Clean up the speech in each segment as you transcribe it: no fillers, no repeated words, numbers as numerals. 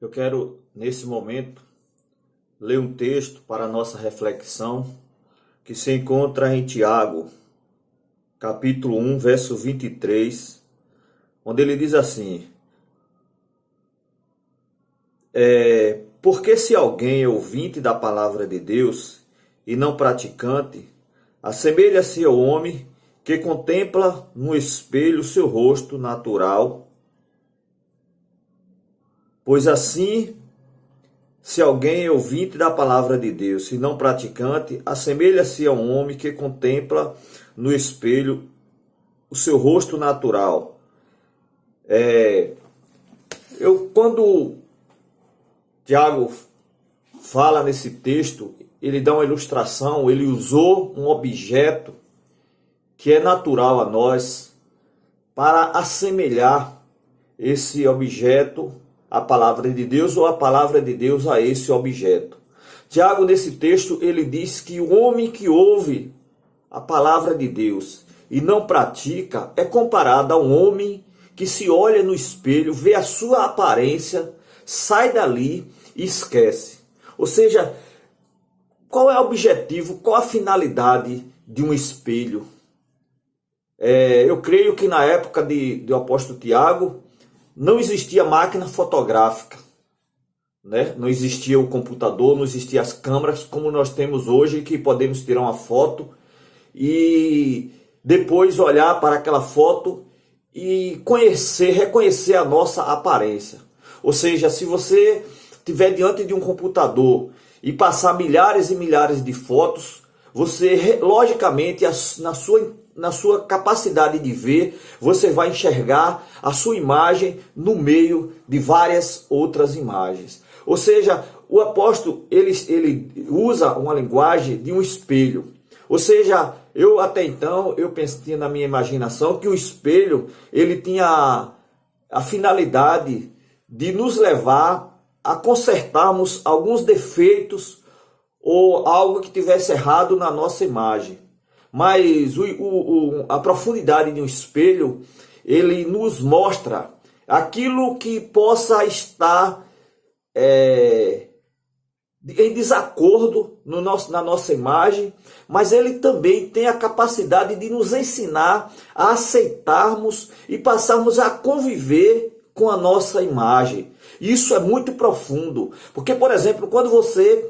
Eu quero, nesse momento, ler um texto para a nossa reflexão, que se encontra em Tiago, capítulo 1, verso 23, onde ele diz assim: porque se alguém é ouvinte da palavra de Deus e não praticante, assemelha-se ao homem que contempla no espelho seu rosto natural. Pois assim, se alguém é ouvinte da palavra de Deus e não praticante, assemelha-se a um homem que contempla no espelho o seu rosto natural. Quando Tiago fala nesse texto, ele dá uma ilustração, ele usou um objeto que é natural a nós para assemelhar esse objeto à palavra de Deus ou a palavra de Deus a esse objeto. Tiago, nesse texto, ele diz que o homem que ouve a palavra de Deus e não pratica é comparado a um homem que se olha no espelho, vê a sua aparência, sai dali e esquece. Ou seja, qual é o objetivo, qual a finalidade de um espelho? Eu creio que na época do apóstolo Tiago não existia máquina fotográfica, né? Não existia o computador, não existiam as câmeras como nós temos hoje, que podemos tirar uma foto e depois olhar para aquela foto e reconhecer a nossa aparência. Ou seja, se você estiver diante de um computador e passar milhares e milhares de fotos, você, logicamente, na sua capacidade de ver, você vai enxergar a sua imagem no meio de várias outras imagens. Ou seja, o apóstolo ele usa uma linguagem de um espelho. Ou seja, até então eu pensei na minha imaginação que o espelho ele tinha a finalidade de nos levar a consertarmos alguns defeitos ou algo que tivesse errado na nossa imagem. Mas a profundidade de um espelho, ele nos mostra aquilo que possa estar em desacordo na nossa imagem, mas ele também tem a capacidade de nos ensinar a aceitarmos e passarmos a conviver com a nossa imagem. Isso é muito profundo, porque, por exemplo, quando você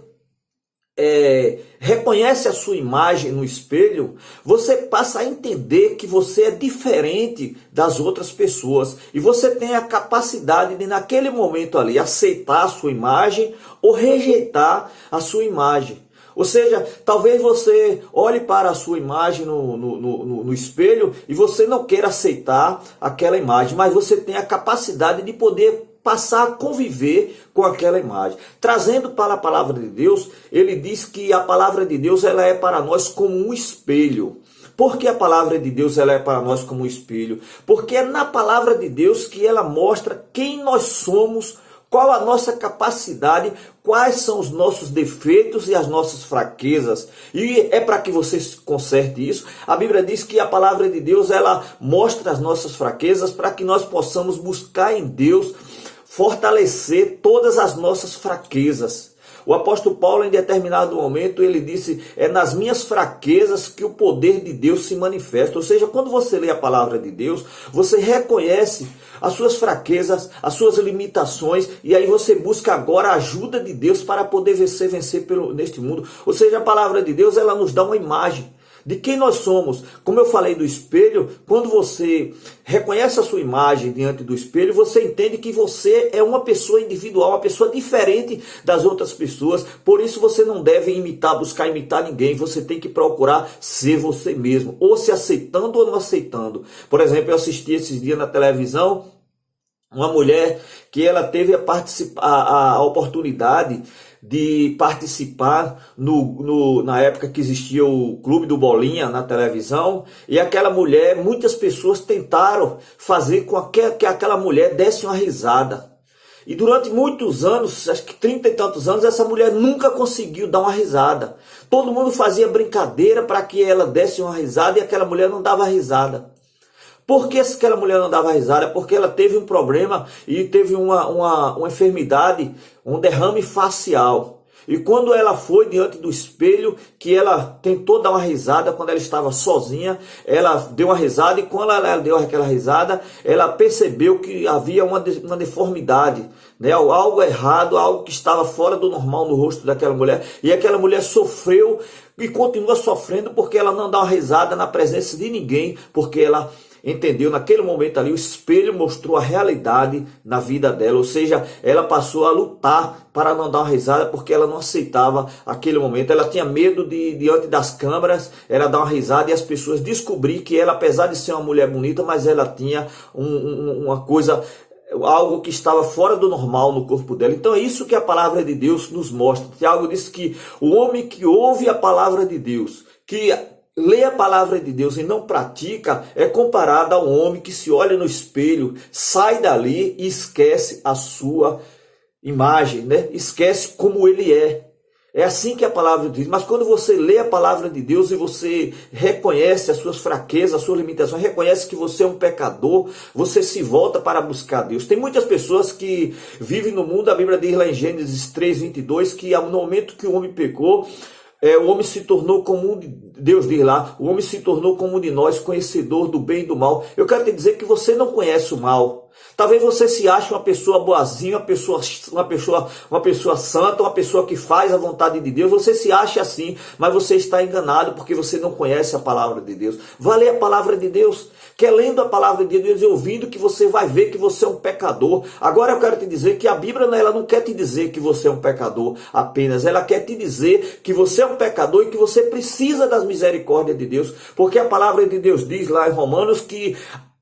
reconhece a sua imagem no espelho, você passa a entender que você é diferente das outras pessoas e você tem a capacidade de naquele momento ali aceitar a sua imagem ou rejeitar a sua imagem. Ou seja, talvez você olhe para a sua imagem no espelho e você não queira aceitar aquela imagem, mas você tem a capacidade de poder passar a conviver com aquela imagem. Trazendo para a palavra de Deus, ele diz que a palavra de Deus ela é para nós como um espelho. Por que a palavra de Deus ela é para nós como um espelho? Porque é na palavra de Deus que ela mostra quem nós somos, qual a nossa capacidade, quais são os nossos defeitos e as nossas fraquezas. E é para que você conserte isso. A Bíblia diz que a palavra de Deus ela mostra as nossas fraquezas para que nós possamos buscar em Deus fortalecer todas as nossas fraquezas. O apóstolo Paulo, em determinado momento, ele disse: é nas minhas fraquezas que o poder de Deus se manifesta. Ou seja, quando você lê a palavra de Deus, você reconhece as suas fraquezas, as suas limitações, e aí você busca agora a ajuda de Deus para poder vencer neste mundo. Ou seja, a palavra de Deus, ela nos dá uma imagem de quem nós somos. Como eu falei do espelho, quando você reconhece a sua imagem diante do espelho, você entende que você é uma pessoa individual, uma pessoa diferente das outras pessoas. Por isso você não deve buscar imitar ninguém. Você tem que procurar ser você mesmo, ou se aceitando ou não aceitando. Por exemplo, eu assisti esses dias na televisão uma mulher que ela teve a oportunidade de participar na época que existia o Clube do Bolinha na televisão, e aquela mulher, muitas pessoas tentaram fazer com que aquela mulher desse uma risada. E durante muitos anos, acho que 30 e tantos anos, essa mulher nunca conseguiu dar uma risada. Todo mundo fazia brincadeira para que ela desse uma risada e aquela mulher não dava risada. Por que aquela mulher não dava risada? Porque ela teve um problema e teve uma enfermidade, um derrame facial. E quando ela foi diante do espelho, que ela tentou dar uma risada, quando ela estava sozinha, ela deu uma risada, e quando ela deu aquela risada, ela percebeu que havia uma deformidade, né? Algo errado, algo que estava fora do normal no rosto daquela mulher. E aquela mulher sofreu e continua sofrendo porque ela não dá uma risada na presença de ninguém, porque ela entendeu, naquele momento ali, o espelho mostrou a realidade na vida dela, ou seja, ela passou a lutar para não dar uma risada, porque ela não aceitava aquele momento, ela tinha medo de, diante das câmeras, ela dar uma risada e as pessoas descobrir que ela, apesar de ser uma mulher bonita, mas ela tinha uma coisa, algo que estava fora do normal no corpo dela. Então é isso que a palavra de Deus nos mostra. Tiago diz que o homem que ouve a palavra de Deus, que lê a palavra de Deus e não pratica, é comparado ao homem que se olha no espelho, sai dali e esquece a sua imagem, né? Esquece como ele é. É assim que a palavra diz. Mas quando você lê a palavra de Deus e você reconhece as suas fraquezas, as suas limitações, reconhece que você é um pecador, você se volta para buscar Deus. Tem muitas pessoas que vivem no mundo, a Bíblia diz lá em Gênesis 3:22, que no momento que o homem pecou, o homem se tornou como Deus diz lá, o homem se tornou como um de nós, conhecedor do bem e do mal. Eu quero te dizer que você não conhece o mal. Talvez você se ache uma pessoa boazinha, uma pessoa santa, uma pessoa que faz a vontade de Deus. Você se acha assim, mas você está enganado porque você não conhece a palavra de Deus. Vá ler a palavra de Deus, que é lendo a palavra de Deus e ouvindo que você vai ver que você é um pecador. Agora eu quero te dizer que a Bíblia ela não quer te dizer que você é um pecador apenas, ela quer te dizer que você é um pecador e que você precisa das misericórdias de Deus, porque a palavra de Deus diz lá em Romanos que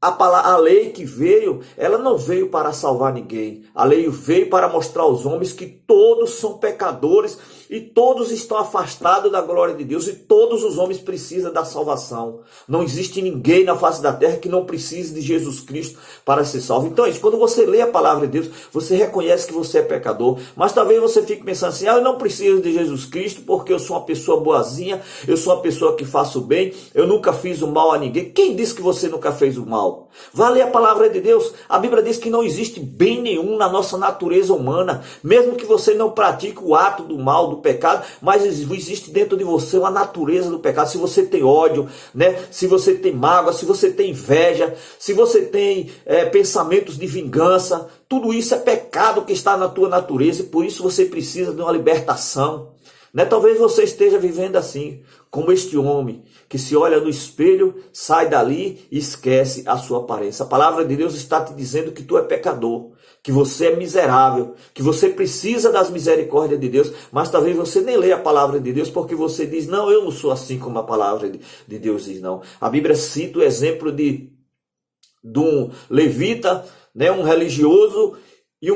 a lei que veio, ela não veio para salvar ninguém. A lei veio para mostrar aos homens que todos são pecadores e todos estão afastados da glória de Deus e todos os homens precisam da salvação. Não existe ninguém na face da terra que não precise de Jesus Cristo para ser salvo. Então é isso, quando você lê a palavra de Deus, você reconhece que você é pecador, mas talvez você fique pensando assim, eu não preciso de Jesus Cristo porque eu sou uma pessoa boazinha, eu sou uma pessoa que faço bem, eu nunca fiz o mal a ninguém. Quem disse que você nunca fez o mal? Vá ler a palavra de Deus. A Bíblia diz que não existe bem nenhum na nossa natureza humana, mesmo que você não pratique o ato do mal, do pecado, mas existe dentro de você uma natureza do pecado. Se você tem ódio, né? Se você tem mágoa, se você tem inveja, se você tem pensamentos de vingança, tudo isso é pecado que está na tua natureza e por isso você precisa de uma libertação. Né? Talvez você esteja vivendo assim, como este homem, que se olha no espelho, sai dali e esquece a sua aparência. A palavra de Deus está te dizendo que tu é pecador, que você é miserável, que você precisa das misericórdias de Deus, mas talvez você nem lê a palavra de Deus porque você diz, não, eu não sou assim como a palavra de Deus diz, não. A Bíblia cita o exemplo de um levita, né, um religioso e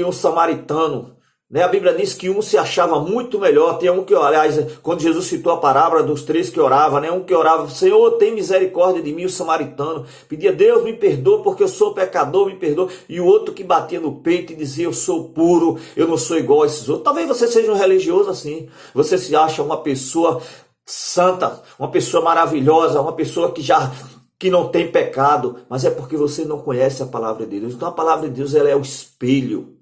um samaritano. A Bíblia diz que um se achava muito melhor. Tem um que, aliás, quando Jesus citou a parábola dos três que oravam, né? Um que orava, Senhor, tem misericórdia de mim, o samaritano. Pedia, Deus, me perdoa porque eu sou pecador, me perdoa. E o outro que batia no peito e dizia, eu sou puro, eu não sou igual a esses outros. Talvez você seja um religioso assim. Você se acha uma pessoa santa, uma pessoa maravilhosa, uma pessoa que não tem pecado. Mas é porque você não conhece a palavra de Deus. Então a palavra de Deus ela é o espelho.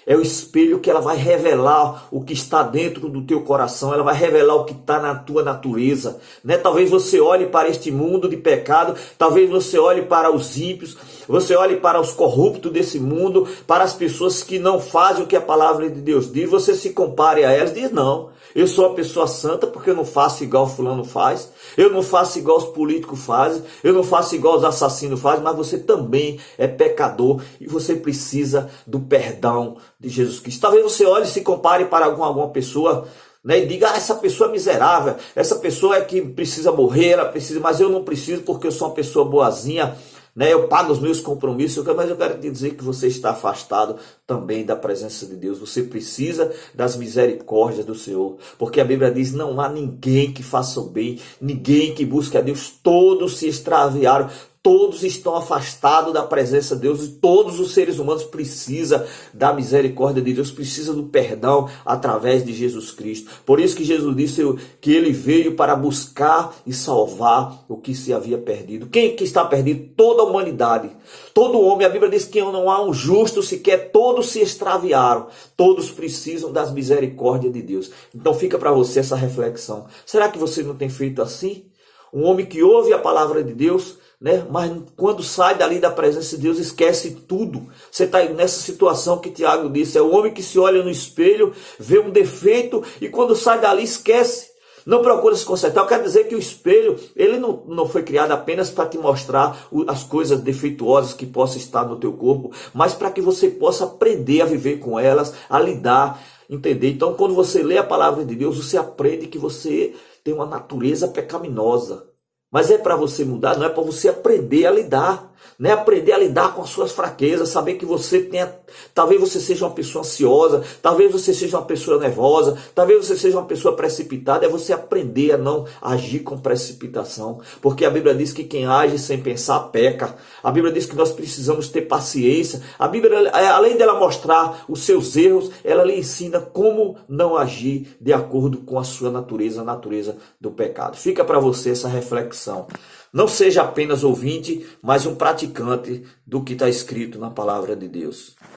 É o espelho que ela vai revelar o que está dentro do teu coração, ela vai revelar o que está na tua natureza, né? Talvez você olhe para este mundo de pecado, talvez você olhe para os ímpios, você olhe para os corruptos desse mundo, para as pessoas que não fazem o que a palavra de Deus diz, você se compare a elas e diz, não, eu sou uma pessoa santa porque eu não faço igual o fulano faz, eu não faço igual os políticos fazem, eu não faço igual os assassinos fazem, mas você também é pecador e você precisa do perdão de Jesus Cristo. Talvez você olhe e se compare para alguma pessoa, né, e diga, essa pessoa é miserável, essa pessoa é que precisa morrer, ela precisa, mas eu não preciso porque eu sou uma pessoa boazinha, né, eu pago os meus compromissos, mas eu quero te dizer que você está afastado também da presença de Deus. Você precisa das misericórdias do Senhor, porque a Bíblia diz, não há ninguém que faça o bem, ninguém que busque a Deus, todos se extraviaram, Todos estão afastados da presença de Deus e todos os seres humanos precisam da misericórdia de Deus, precisam do perdão através de Jesus Cristo. Por isso que Jesus disse que ele veio para buscar e salvar o que se havia perdido. Quem que está perdido? Toda a humanidade. Todo homem, a Bíblia diz que não há um justo sequer, todos se extraviaram. Todos precisam das misericórdias de Deus. Então fica para você essa reflexão. Será que você não tem feito assim? Um homem que ouve a palavra de Deus, né? Mas quando sai dali da presença de Deus, esquece tudo. Você está nessa situação que Tiago disse, é o homem que se olha no espelho, vê um defeito e quando sai dali esquece. Não procura se consertar. Eu quero dizer que o espelho, ele não foi criado apenas para te mostrar as coisas defeituosas que possam estar no teu corpo, mas para que você possa aprender a viver com elas, a lidar, entender. Então, quando você lê a palavra de Deus, você aprende que você tem uma natureza pecaminosa. Mas é para você mudar, não é para você aprender a lidar. Né? Aprender a lidar com as suas fraquezas, saber que você tenha, talvez você seja uma pessoa ansiosa, talvez você seja uma pessoa nervosa, talvez você seja uma pessoa precipitada, é você aprender a não agir com precipitação, porque a Bíblia diz que quem age sem pensar peca. A Bíblia diz que nós precisamos ter paciência. A Bíblia, além dela mostrar os seus erros, ela lhe ensina como não agir de acordo com a sua natureza, a natureza do pecado. Fica para você essa reflexão. Não seja apenas ouvinte, mas um praticante do que está escrito na palavra de Deus.